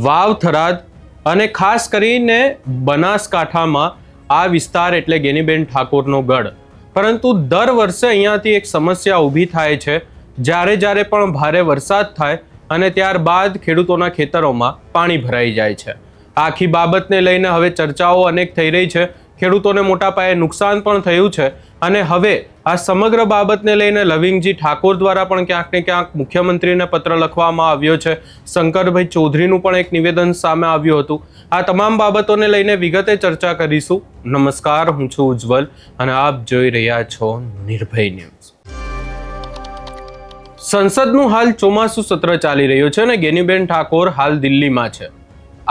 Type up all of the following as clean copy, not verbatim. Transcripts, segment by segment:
વાવ થરાદ અને ખાસ કરીને બનાસકાંઠામાં આ વિસ્તાર એટલે ગેનીબેન ઠાકોરનો ગઢ. પરંતુ દર વર્ષે અહીંયાથી એક સમસ્યા ઊભી થાય છે. જ્યારે પણ ભારે વરસાદ થાય અને ત્યારબાદ ખેડૂતોના ખેતરોમાં પાણી ભરાઈ જાય છે. આખી બાબતને લઈને હવે ચર્ચાઓ અનેક થઈ રહી છે. ખેડૂતોને મોટા પાયે નુકસાન પણ થયું છે અને હવે આ સમગ્ર બાબતને લઈને લવિંગજી ઠાકોર દ્વારા પણ ક્યાંક ને ક્યાંક મુખ્યમંત્રીને પત્ર લખવામાં આવ્યો છે. શંકરભાઈ ચૌધરીનું પણ એક નિવેદન સામે આવ્યું હતું. આ તમામ બાબતોને લઈને વિગતે ચર્ચા કરીશું. નમસ્કાર, હું છું ઉજ્જવલ અને આપ જોઈ રહ્યા છો નિર્ભય ન્યૂઝ. સંસદનું હાલ ચોમાસું સત્ર ચાલી રહ્યું છે અને ગેનીબેન ઠાકોર હાલ દિલ્હીમાં છે.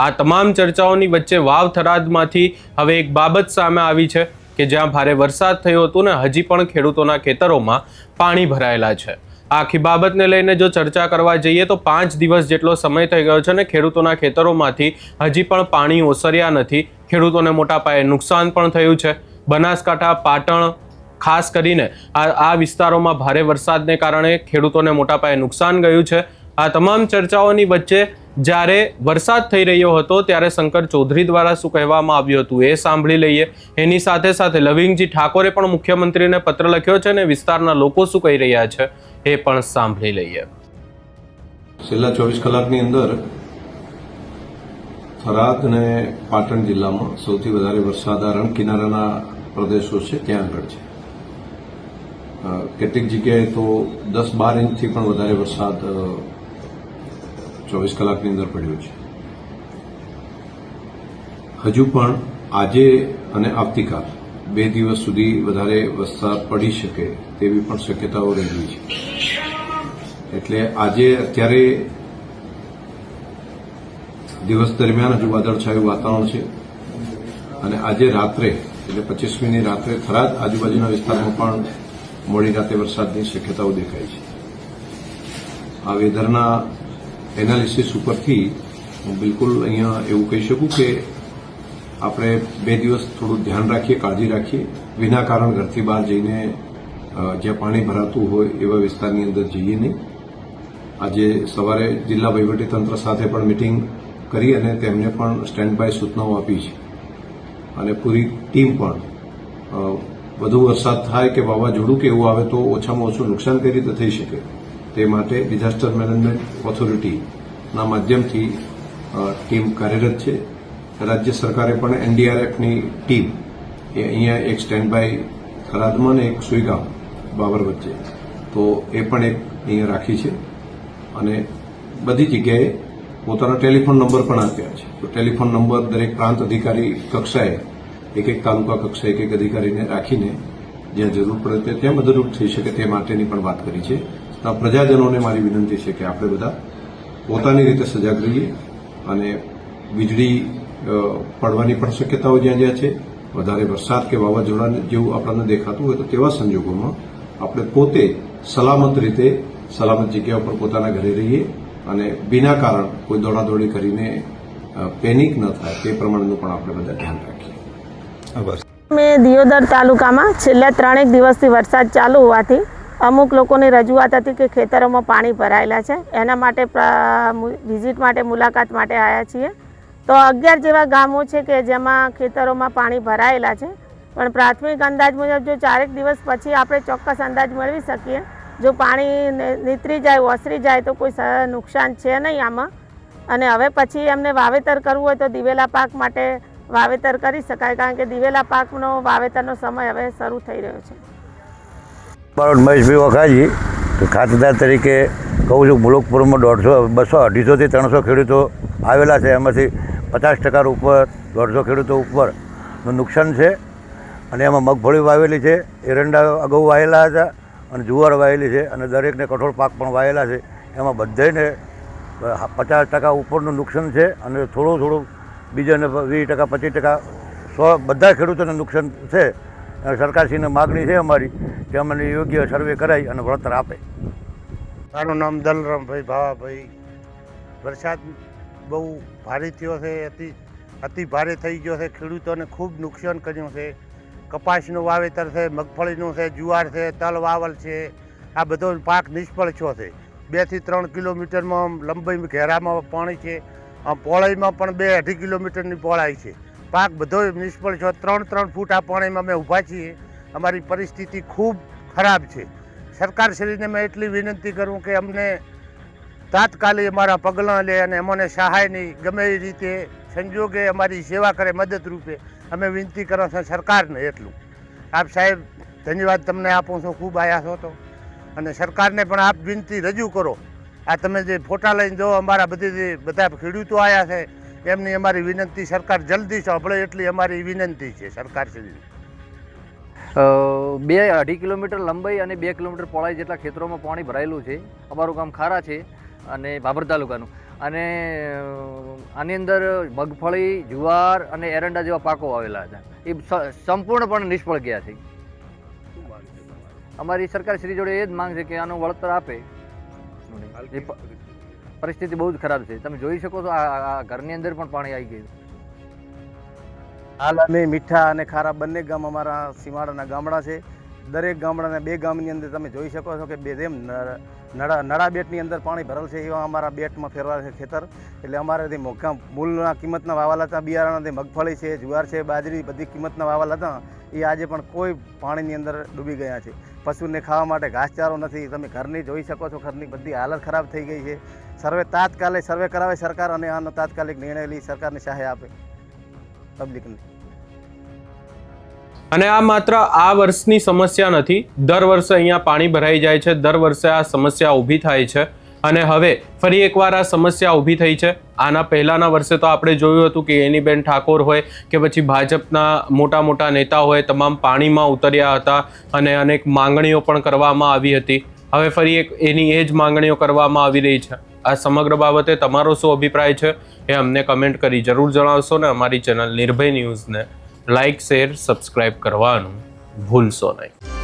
આ તમામ ચર્ચાઓની વચ્ચે વાવ થરાદમાંથી હવે એક બાબત સામે આવી છે કે જ્યાં ભારે વરસાદ થયો હતો ને હજી પણ ખેડૂતોના ખેતરોમાં પાણી ભરાયેલા છે. આખી બાબતને લઈને જો ચર્ચા કરવા જઈએ તો 5 દિવસ જેટલો સમય થઈ ગયો છે ને ખેડૂતોના ખેતરોમાંથી હજી પણ પાણી ઓસર્યા નથી. ખેડૂતોને મોટા પાયે નુકસાન પણ થયું છે. બનાસકાંઠા, પાટણ ખાસ કરીને આ વિસ્તારોમાં ભારે વરસાદને કારણે ખેડૂતોને મોટા પાયે નુકસાન ગયું છે. આ તમામ ચર્ચાઓની વચ્ચે જ્યારે વરસાદ થઈ રહ્યો હતો ત્યારે શંકર ચૌધરી દ્વારા શું કહેવામાં આવ્યું હતું એ સાંભળી લઈએ. એની સાથે સાથે લવિંગજી ઠાકોરે પણ મુખ્યમંત્રીને પત્ર લખ્યો છે અને વિસ્તારના લોકો શું કહી રહ્યા છે એ પણ સાંભળી લઈએ. છેલ્લા 24 કલાકની અંદર થરાદ અને પાટણ જિલ્લામાં સૌથી વધારે વરસાદ આ રણ કિનારાના પ્રદેશો છે ત્યાં આગળ છે. કેટલીક જગ્યાએ તો 10-12 ઇંચથી પણ વધારે વરસાદ 24 કલાકની અંદર પડ્યો છે. હજુ પણ આજે અને આવતીકાલ 2 દિવસ સુધી વધારે વરસાદ પડી શકે તેવી પણ શક્યતાઓ રહેલી છે. એટલે આજે અત્યારે દિવસ દરમિયાન હજુ વાદળછાયું વાતાવરણ છે અને આજે રાત્રે એટલે 25મીની રાત્રે થરાદ આજુબાજુના વિસ્તારમાં પણ મોડી રાતે વરસાદની શક્યતાઓ દેખાય છે. આ વેધરના એનાલિસિસ ઉપરથી હું બિલકુલ અહીંયા એવું કહી શકું કે આપણે 2 દિવસ થોડું ધ્યાન રાખીએ, કાળજી રાખીએ. વિના કારણ ઘરથી બહાર જઈને જ્યાં પાણી ભરાતું હોય એવા વિસ્તારની અંદર જઈએ નહીં. આજે સવારે જિલ્લા વહીવટીતંત્ર સાથે પણ મિટિંગ કરી અને તેમને પણ સ્ટેન્ડ બાય સૂચનાઓ આપી છે અને પૂરી ટીમ પણ વધુ વરસાદ થાય કે વાવાઝોડું કે એવું આવે તો ઓછામાં ઓછું નુકસાન કઈ રીતે થઈ શકે તે માટે ડિઝાસ્ટર મેનેજમેન્ટ ઓથોરિટીના માધ્યમથી ટીમ કાર્યરત છે. રાજ્ય સરકારે પણ એનડીઆરએફની ટીમ એ અહીંયા એક સ્ટેન્ડ બાય થરાદમાં ને એક સુઈગામ બાબર વચ્ચે તો એ પણ એક અહીંયા રાખી છે અને બધી જગ્યાએ પોતાના ટેલિફોન નંબર પણ આપ્યા છે. તો ટેલિફોન નંબર દરેક પ્રાંત અધિકારી કક્ષાએ એક તાલુકા કક્ષાએ એક અધિકારીને રાખીને જ્યાં જરૂર પડે ત્યાં મદદરૂપ થઈ શકે તે માટેની પણ વાત કરી છે. પ્રજાજનોને મારી વિનંતી છે કે આપણે બધા પોતાની રીતે સજાગ રહીએ અને વીજળી પડવાની પણ શક્યતાઓ જ્યાં જ્યાં છે, વધારે વરસાદ કે વાવાઝોડા જેવું આપણને દેખાતું હોય તો તેવા સંજોગોમાં આપણે પોતે સલામત રીતે સલામત જગ્યા ઉપર પોતાના ઘરે રહીએ અને વિના કારણ કોઈ દોડાદોડી કરીને પેનિક ન થાય તે પ્રમાણેનું પણ આપણે બધા ધ્યાન રાખીએ. મેં દિયોદર તાલુકામાં છેલ્લા 3 દિવસથી વરસાદ ચાલુ હોવાથી અમુક લોકોની રજૂઆત હતી કે ખેતરોમાં પાણી ભરાયેલા છે. એના માટે વિઝિટ માટે, મુલાકાત માટે આવ્યા છીએ. તો 11 જેવા ગામો છે કે જેમાં ખેતરોમાં પાણી ભરાયેલા છે. પણ પ્રાથમિક અંદાજ મુજબ જો 4 દિવસ પછી આપણે ચોક્કસ અંદાજ મેળવી શકીએ. જો પાણી નીતરી જાય, ઓસરી જાય તો કોઈ નુકસાન છે નહીં આમાં. અને હવે પછી એમને વાવેતર કરવું હોય તો દિવેલા પાક માટે વાવેતર કરી શકાય, કારણ કે દિવેલા પાકનો વાવેતરનો સમય હવે શરૂ થઈ રહ્યો છે. મારો મહેશભાઈ વખાજી ખાતેદાર તરીકે કહું છું. મુલકપુરમાં 150, 200, 250થી 300 ખેડૂતો આવેલા છે. એમાંથી 50% ઉપર 150 ખેડૂતો ઉપરનું નુકસાન છે અને એમાં મગફળી વાવેલી છે, એરંડા અગાઉ વાવેલા હતા અને જુવાર વાવેલી છે અને દરેકને કઠોળ પાક પણ વાવેલા છે. એમાં બધાને 50% ઉપરનું નુકસાન છે અને થોડું બીજાને 20%, 25%, 100 બધા ખેડૂતોને નુકસાન છે. સરકારશ્રીને માગણી છે અમારી કે અમને યોગ્ય સર્વે કરાવી અને વળતર આપે. મારું નામ દલરામભાઈ ભાવાભાઈ. વરસાદ બહુ ભારે થયો છે, અતિ ભારે થઈ ગયો છે. ખેડૂતોને ખૂબ નુકસાન કર્યું છે. કપાસનું વાવેતર છે, મગફળીનું છે, જુવાર છે, તલ વાવલ છે, આ બધો પાક નિષ્ફળ થયો છે. 2 થી 3 કિલોમીટરમાં લંબાઈ ઘેરામાં પાણી છે પહોળાઈમાં પણ 2-2.5 કિલોમીટરની પહોળાઈ છે. પાક બધો નિષ્ફળ છે. 3-3 ફૂટ આ પાણીમાં અમે ઊભા છીએ. અમારી પરિસ્થિતિ ખૂબ ખરાબ છે. સરકારશ્રીને મેં એટલી વિનંતી કરું કે અમને તાત્કાલિક અમારા પગલાં લે અને અમને સહાયની ગમે એ રીતે સંજોગે અમારી સેવા કરે મદદરૂપે અમે વિનંતી કરો છો સરકારને. એટલું આપ સાહેબ ધન્યવાદ તમને આપું છું. ખૂબ આયા છો તો અને સરકારને પણ આપ વિનંતી રજૂ કરો. આ તમે જે ફોટા લઈને જો અમારા બધા ખેડૂતો આવ્યા છે એમની અમારી વિનંતી સરકાર જલ્દી સાંભળે એટલી અમારી વિનંતી છે સરકારશ્રીની. 2-2.5 કિલોમીટર લંબાઈ અને 2 કિલોમીટર પહોળાઈ જેટલા ખેતરોમાં પાણી ભરાયેલું છે. અમારું ગામ ખારા છે અને ભાભર તાલુકાનું, અને આની અંદર મગફળી, જુવાર અને એરંડા જેવા પાકો આવેલા હતા. એ સંપૂર્ણપણે નિષ્ફળ ગયા છે. અમારી સરકાર શ્રી જોડે એ જ માંગ છે કે આનું વળતર આપે. પરિસ્થિતિ બહુ જ ખરાબ છે. તમે જોઈ શકો છો આ ઘરની અંદર પણ પાણી આવી ગયું. હાલ અમે મીઠા અને ખારા બંને ગામ અમારા સીમાડાના ગામડા છે. દરેક ગામડાના 2 ગામની અંદર તમે જોઈ શકો છો કે જેમ નળા બેટની અંદર પાણી ભરેલ છે એવા અમારા બેટમાં ફેરવા છે ખેતર. એટલે અમારે જે મોંઘા મૂળના કિંમતના વાવેલા હતા બિયારણના, જે મગફળી છે, જુવાર છે, બાજરી બધી કિંમતના વાવેલા હતા એ આજે પણ કોઈ પાણીની અંદર ડૂબી ગયા છે. પશુને ખાવા માટે ઘાસચારો નથી. તમે ઘરની જોઈ શકો છો, ઘરની બધી હાલત ખરાબ થઈ ગઈ છે. તાત્કાલિક સર્વે કરાવે સરકાર અને આનો તાત્કાલિક નિર્ણય લઈ સરકારની સહાય આપે પબ્લિકને. અને આ માત્ર આ વર્ષની સમસ્યા નથી. દર વર્ષે અહીંયા પાણી ભરાઈ જાય છે. દર વર્ષે આ સમસ્યા ઊભી થાય છે અને હવે ફરી એકવાર આ સમસ્યા ઊભી થઈ છે. આના પહેલાના વર્ષે તો આપણે જોયું હતું કે ગેનીબેન ઠાકોર હોય કે પછી ભાજપના મોટા મોટા નેતા હોય, તમામ પાણીમાં ઉતર્યા હતા અને અનેક માંગણીઓ પણ કરવામાં આવી હતી. હવે ફરી એની એ જ માંગણીઓ કરવામાં આવી રહી છે. આ સમગ્ર બાબતે તમારો શું અભિપ્રાય છે એ અમને કમેન્ટ કરી જરૂર જણાવશો ને અમારી ચેનલ નિર્ભય ન્યૂઝને લાઇક, શેર, સબસ્ક્રાઇબ કરવાનું ભૂલશો નહીં.